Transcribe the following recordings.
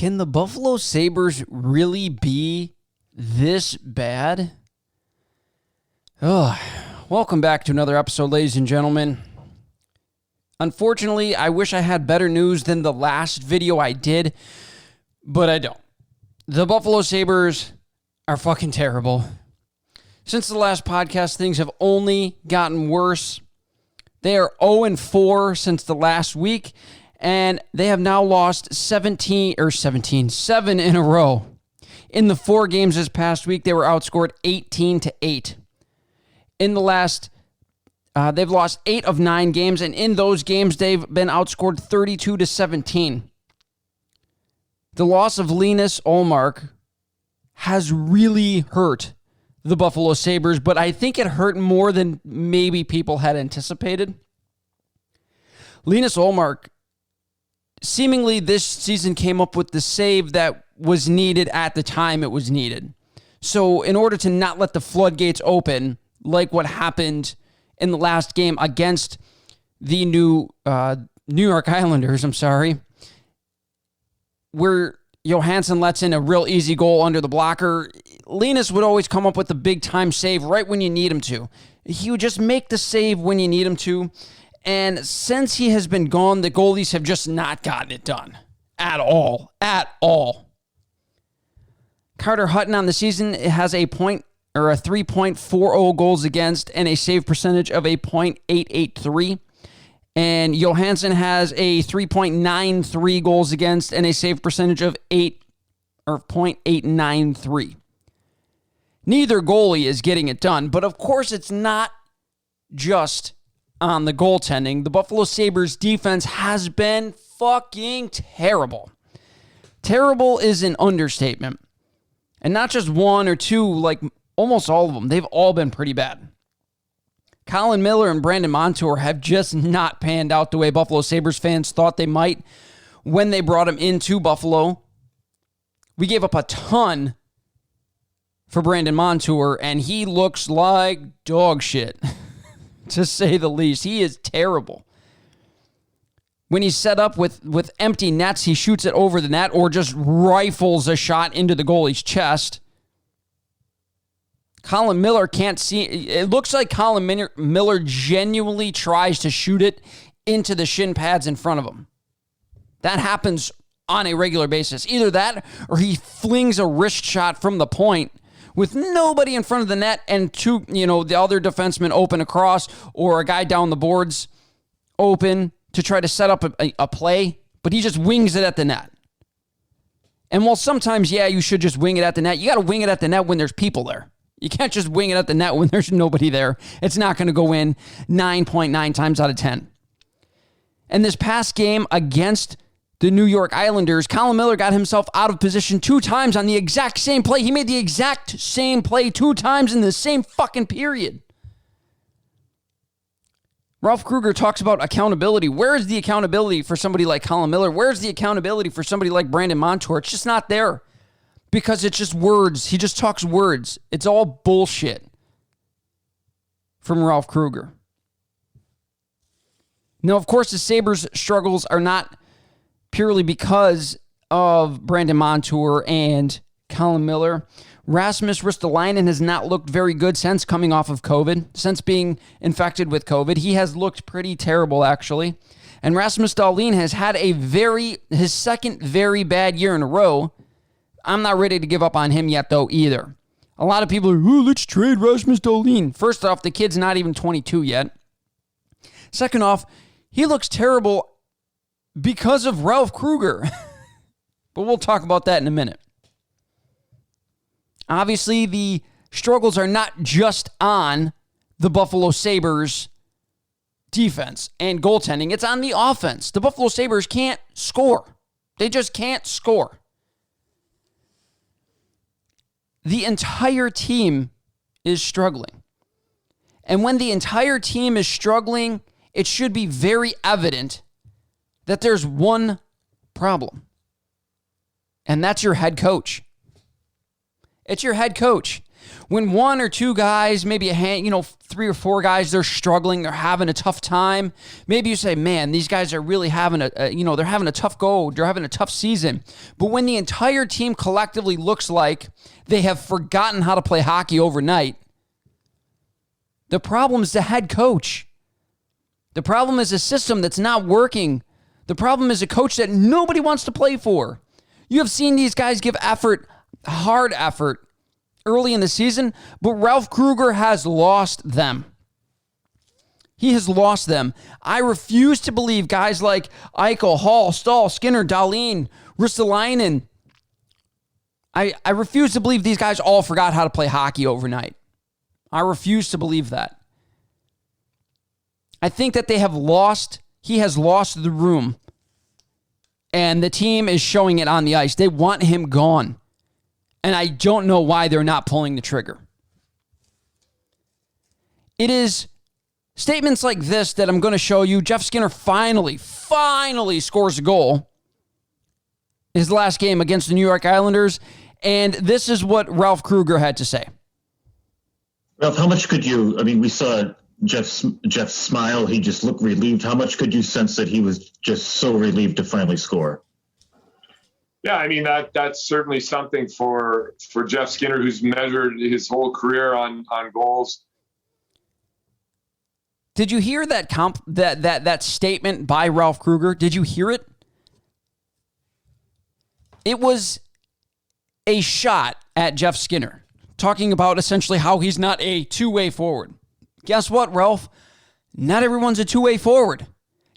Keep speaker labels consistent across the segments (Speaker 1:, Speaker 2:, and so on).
Speaker 1: Can the Buffalo Sabres really be this bad? Welcome back to another episode, ladies and gentlemen. Unfortunately, I wish I had better news than the last video I did, but I don't. The Buffalo Sabres are fucking terrible. Since the last podcast, things have only gotten worse. They are 0-4 since the last week, and they have now lost 7 in a row. In the 4 games this past week, they were outscored 18-8. In the last, they've lost 8 of 9 games, and in those games, they've been outscored 32-17. The loss of Linus Ullmark has really hurt the Buffalo Sabres, but I think it hurt more than maybe people had anticipated. Linus Ullmark seemingly this season came up with the save that was needed at the time it was needed. So in order to not let the floodgates open, like what happened in the last game against the New York Islanders, where Johansson lets in a real easy goal under the blocker, Linus would always come up with the big-time save right when you need him to. He would just make the save when you need him to. And since he has been gone, the goalies have just not gotten it done. At all. Carter Hutton on the season has a 3.40 goals against and a save percentage of a .883. And Johansson has a 3.93 goals against and a save percentage of .893. Neither goalie is getting it done, but of course it's not just on the goaltending. The Buffalo Sabres defense has been fucking terrible. Terrible is an understatement. And not just one or two, like almost all of them. They've all been pretty bad. Colin Miller and Brandon Montour have just not panned out the way Buffalo Sabres fans thought they might when they brought him into Buffalo. We gave up a ton for Brandon Montour, and he looks like dog shit, to say the least. He is terrible. When he's set up with empty nets, he shoots it over the net or just rifles a shot into the goalie's chest. Colin Miller can't see. It looks like Colin Miller genuinely tries to shoot it into the shin pads in front of him. That happens on a regular basis. Either that or he flings a wrist shot from the point with nobody in front of the net and the other defenseman open across or a guy down the boards open to try to set up a play, but he just wings it at the net. And while sometimes, you should just wing it at the net, you got to wing it at the net when there's people there. You can't just wing it at the net when there's nobody there. It's not going to go in 9.9 times out of 10. And this past game against the New York Islanders, Colin Miller got himself out of position 2 times on the exact same play. He made the exact same play 2 times in the same fucking period. Ralph Krueger talks about accountability. Where is the accountability for somebody like Colin Miller? Where's the accountability for somebody like Brandon Montour? It's just not there. Because it's just words. He just talks words. It's all bullshit from Ralph Krueger. Now, of course, the Sabres' struggles are not purely because of Brandon Montour and Colin Miller. Rasmus Ristolainen has not looked very good since coming off of COVID, since being infected with COVID. He has looked pretty terrible, actually. And Rasmus Dahlin has had his second very bad year in a row. I'm not ready to give up on him yet, though, either. A lot of people are, let's trade Rasmus Dahlin. First off, the kid's not even 22 yet. Second off, he looks terrible because of Ralph Krueger. But we'll talk about that in a minute. Obviously, the struggles are not just on the Buffalo Sabres defense and goaltending. It's on the offense. The Buffalo Sabres can't score. They just can't score. The entire team is struggling. And when the entire team is struggling, it should be very evident that there's one problem. And that's your head coach. It's your head coach. When one or two guys, maybe three or four guys, they're struggling, they're having a tough time. Maybe you say, man, these guys are really having they're having a tough go. They're having a tough season. But when the entire team collectively looks like they have forgotten how to play hockey overnight, the problem is the head coach. The problem is a system that's not working. The problem is a coach that nobody wants to play for. You have seen these guys give effort, hard effort, early in the season, but Ralph Krueger has lost them. He has lost them. I refuse to believe guys like Eichel, Hall, Stahl, Skinner, Dahlin, Ristolainen. I refuse to believe these guys all forgot how to play hockey overnight. I refuse to believe that. I think that he has lost the room, and the team is showing it on the ice. They want him gone. And I don't know why they're not pulling the trigger. It is statements like this that I'm going to show you. Jeff Skinner finally scores a goal. His last game against the New York Islanders. And this is what Ralph Krueger had to say.
Speaker 2: Ralph, how much could you, we saw Jeff's smile. He just looked relieved. How much could you sense that he was just so relieved to finally score?
Speaker 3: Yeah, that's certainly something for Jeff Skinner, who's measured his whole career on goals.
Speaker 1: Did you hear that statement by Ralph Krueger? Did you hear it? It was a shot at Jeff Skinner, talking about essentially how he's not a two-way forward. Guess what, Ralph? Not everyone's a two-way forward.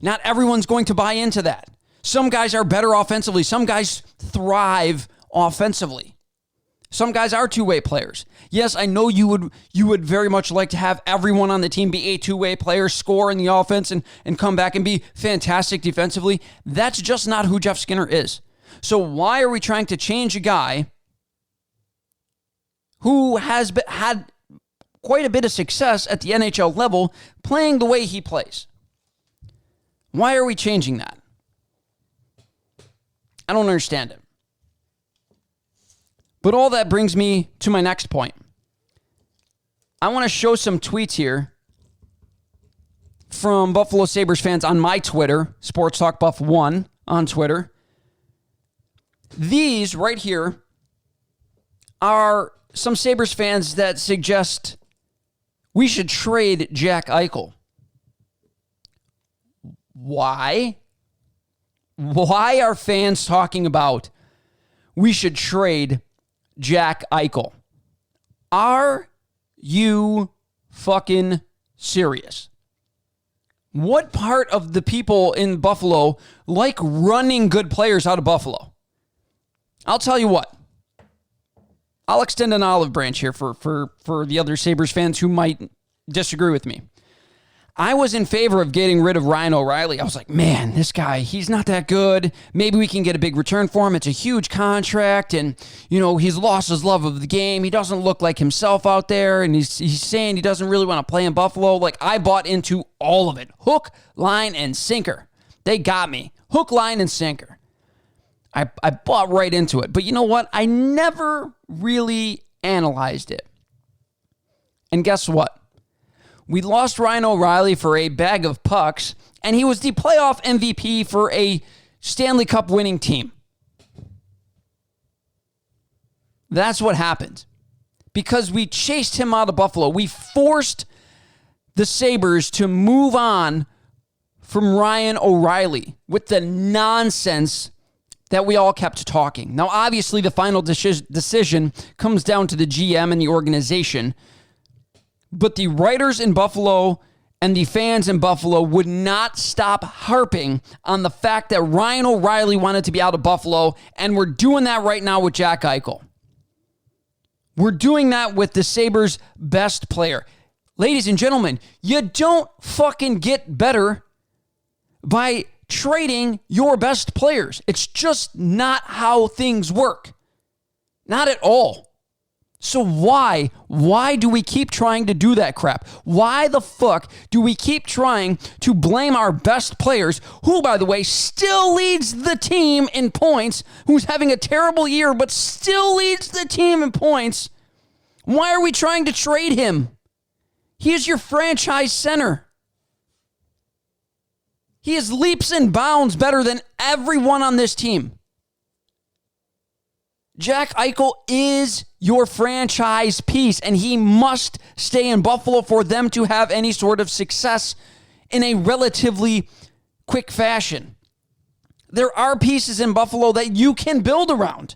Speaker 1: Not everyone's going to buy into that. Some guys are better offensively. Some guys thrive offensively. Some guys are two-way players. Yes, I know you would very much like to have everyone on the team be a two-way player, score in the offense, and come back and be fantastic defensively. That's just not who Jeff Skinner is. So why are we trying to change a guy who has had quite a bit of success at the NHL level playing the way he plays? Why are we changing that? I don't understand it. But all that brings me to my next point. I want to show some tweets here from Buffalo Sabres fans on my Twitter, Sports Talk Buff 1 on Twitter. These right here are some Sabres fans that suggest we should trade Jack Eichel. Why? Why are fans talking about we should trade Jack Eichel? Are you fucking serious? What part of the people in Buffalo like running good players out of Buffalo? I'll tell you what. I'll extend an olive branch here for the other Sabres fans who might disagree with me. I was in favor of getting rid of Ryan O'Reilly. I was like, man, this guy, he's not that good. Maybe we can get a big return for him. It's a huge contract, and, he's lost his love of the game. He doesn't look like himself out there, and he's saying he doesn't really want to play in Buffalo. Like, I bought into all of it. Hook, line, and sinker. They got me. Hook, line, and sinker. I bought right into it. But you know what? I never really analyzed it. And guess what? We lost Ryan O'Reilly for a bag of pucks, and he was the playoff MVP for a Stanley Cup winning team. That's what happened. Because we chased him out of Buffalo. We forced the Sabres to move on from Ryan O'Reilly with the nonsense that we all kept talking. Now, obviously, the final decision comes down to the GM and the organization. But the writers in Buffalo and the fans in Buffalo would not stop harping on the fact that Ryan O'Reilly wanted to be out of Buffalo, and we're doing that right now with Jack Eichel. We're doing that with the Sabres' best player. Ladies and gentlemen, you don't fucking get better by trading your best players. It's just not how things work. Not at all. So why do we keep trying to do that crap? Why the fuck do we keep trying to blame our best players, who, by the way, still leads the team in points, who's having a terrible year, but still leads the team in points? Why are we trying to trade him? He is your franchise center. He is leaps and bounds better than everyone on this team. Jack Eichel is your franchise piece, and he must stay in Buffalo for them to have any sort of success in a relatively quick fashion. There are pieces in Buffalo that you can build around.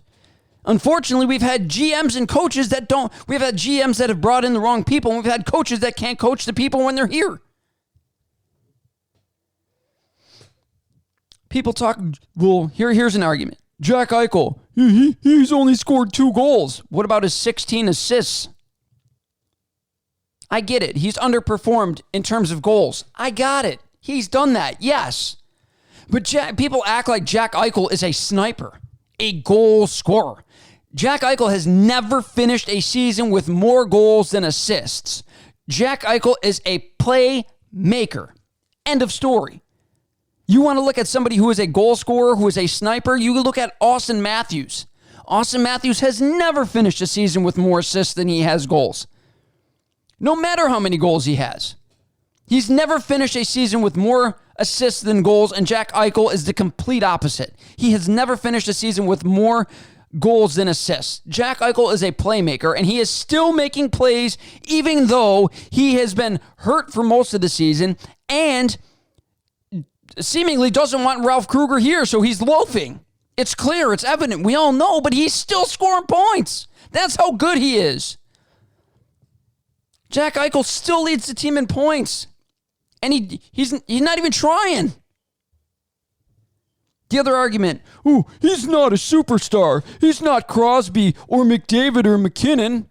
Speaker 1: Unfortunately, we've had GMs and coaches that don't. We've had GMs that have brought in the wrong people, and we've had coaches that can't coach the people when they're here. People talk, well, here's an argument. Jack Eichel, he's only scored 2 goals. What about his 16 assists? I get it. He's underperformed in terms of goals. I got it. He's done that, yes. But people act like Jack Eichel is a sniper, a goal scorer. Jack Eichel has never finished a season with more goals than assists. Jack Eichel is a playmaker. End of story. You want to look at somebody who is a goal scorer, who is a sniper, you look at Austin Matthews. Austin Matthews has never finished a season with more assists than he has goals. No matter how many goals he has. He's never finished a season with more assists than goals, and Jack Eichel is the complete opposite. He has never finished a season with more goals than assists. Jack Eichel is a playmaker, and he is still making plays even though he has been hurt for most of the season and seemingly doesn't want Ralph Kruger here, so he's loafing. It's clear, it's evident, we all know, but he's still scoring points. That's how good he is. Jack Eichel still leads the team in points, and he's not even trying. The other argument, he's not a superstar. He's not Crosby or McDavid or McKinnon.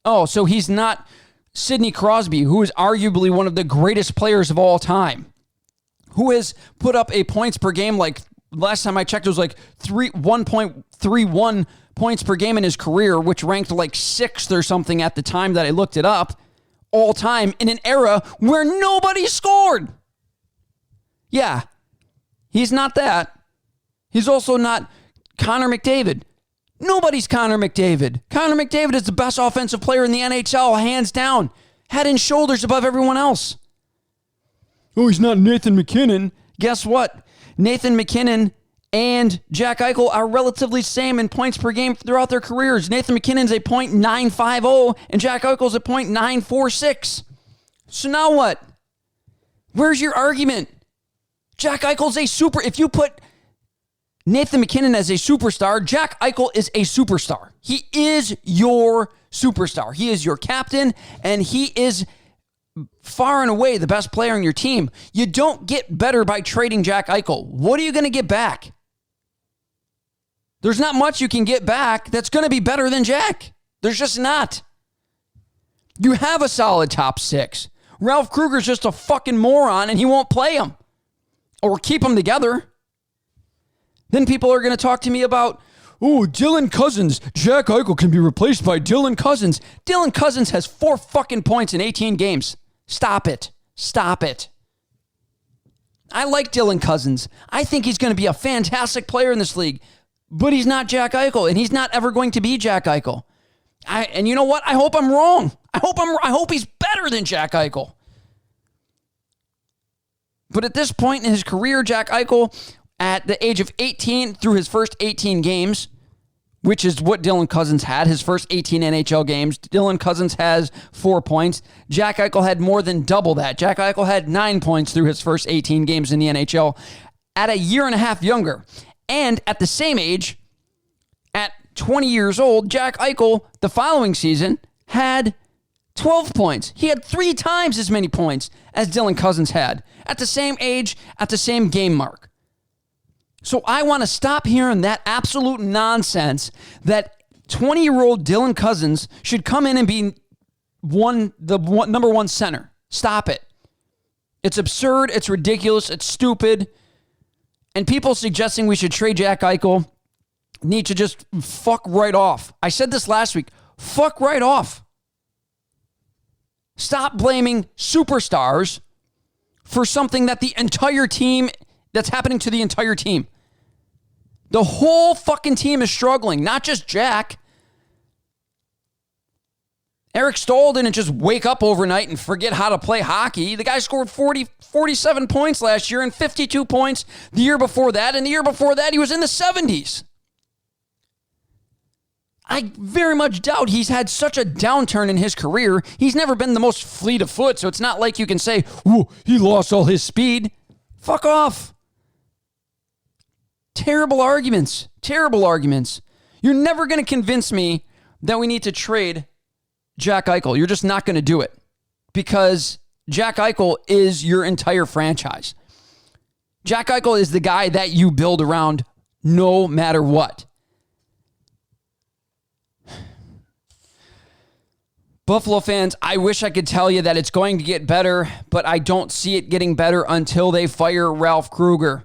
Speaker 1: Oh, so he's not Sidney Crosby, who is arguably one of the greatest players of all time, who has put up a points per game, like last time I checked, it was like 1.31 points per game in his career, which ranked like 6th or something at the time that I looked it up, all time in an era where nobody scored. Yeah, he's not that. He's also not Connor McDavid. Nobody's Connor McDavid. Connor McDavid is the best offensive player in the NHL, hands down, head and shoulders above everyone else. Oh, he's not Nathan McKinnon. Guess what? Nathan McKinnon and Jack Eichel are relatively same in points per game throughout their careers. Nathan McKinnon's a .950 and Jack Eichel's a .946. So now what? Where's your argument? Jack Eichel's a super. If you put Nathan McKinnon as a superstar, Jack Eichel is a superstar. He is your superstar. He is your captain, and he is far and away the best player on your team. You don't get better by trading Jack Eichel. What are you going to get back? There's not much you can get back that's going to be better than Jack. There's just not. You have a solid top 6. Ralph Kruger's just a fucking moron, and he won't play him or keep them together. Then people are going to talk to me about, Dylan Cousins. Jack Eichel can be replaced by Dylan Cousins. Dylan Cousins has 4 fucking points in 18 games. Stop it. Stop it. I like Dylan Cousins. I think he's going to be a fantastic player in this league, but he's not Jack Eichel, and he's not ever going to be Jack Eichel. And you know what? I hope I'm wrong. I hope he's better than Jack Eichel. But at this point in his career, Jack Eichel, at the age of 18 through his first 18 games, which is what Dylan Cousins had, his first 18 NHL games. Dylan Cousins has 4 points. Jack Eichel had more than double that. Jack Eichel had 9 points through his first 18 games in the NHL at a year and a half younger. And at the same age, at 20 years old, Jack Eichel, the following season, had 12 points. He had 3 times as many points as Dylan Cousins had at the same age, at the same game mark. So I want to stop hearing that absolute nonsense that 20-year-old Dylan Cousins should come in and be number 1 center. Stop it. It's absurd. It's ridiculous. It's stupid. And people suggesting we should trade Jack Eichel need to just fuck right off. I said this last week. Fuck right off. Stop blaming superstars for something that the entire team, that's happening to the entire team. The whole fucking team is struggling, not just Jack. Eric Stoll didn't just wake up overnight and forget how to play hockey. The guy scored 47 points last year and 52 points the year before that. And the year before that, he was in the 70s. I very much doubt he's had such a downturn in his career. He's never been the most fleet of foot, so it's not like you can say, "Ooh, he lost all his speed." Fuck off. Terrible arguments. Terrible arguments. You're never going to convince me that we need to trade Jack Eichel. You're just not going to do it because Jack Eichel is your entire franchise. Jack Eichel is the guy that you build around no matter what. Buffalo fans, I wish I could tell you that it's going to get better, but I don't see it getting better until they fire Ralph Krueger.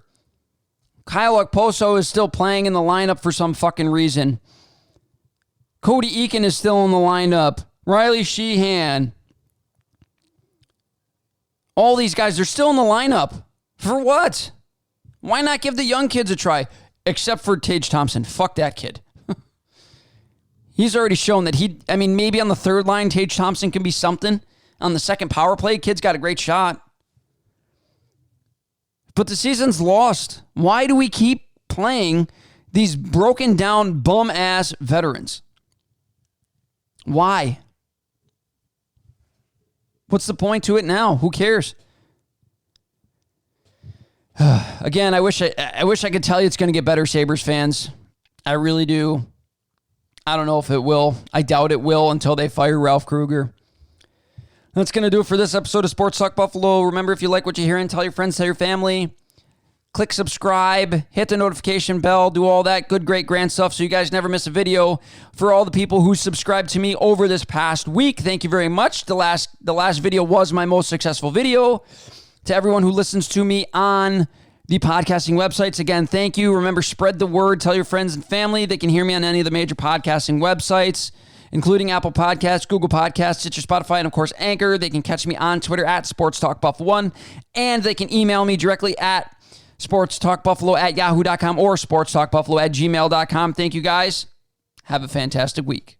Speaker 1: Kyle Okposo is still playing in the lineup for some fucking reason. Cody Eakin is still in the lineup. Riley Sheehan. All these guys, they're still in the lineup. For what? Why not give the young kids a try? Except for Tage Thompson. Fuck that kid. He's already shown that maybe on the third line, Tage Thompson can be something. On the second power play, kid's got a great shot. But the season's lost. Why do we keep playing these broken down bum-ass veterans? Why? What's the point to it now? Who cares? Again, I wish I could tell you it's going to get better, Sabres fans. I really do. I don't know if it will. I doubt it will until they fire Ralph Krueger. That's going to do it for this episode of Sports Talk Buffalo. Remember, if you like what you're hearing, tell your friends, tell your family. Click subscribe, hit the notification bell, do all that good, great, grand stuff so you guys never miss a video. For all the people who subscribed to me over this past week, thank you very much. The last video was my most successful video. To everyone who listens to me on the podcasting websites, again, thank you. Remember, spread the word. Tell your friends and family. They can hear me on any of the major podcasting websites, including Apple Podcasts, Google Podcasts, Stitcher, Spotify, and, of course, Anchor. They can catch me on Twitter at SportsTalkBuff1, and they can email me directly at sportstalkbuffalo@yahoo.com or sportstalkbuffalo@gmail.com. Thank you, guys. Have a fantastic week.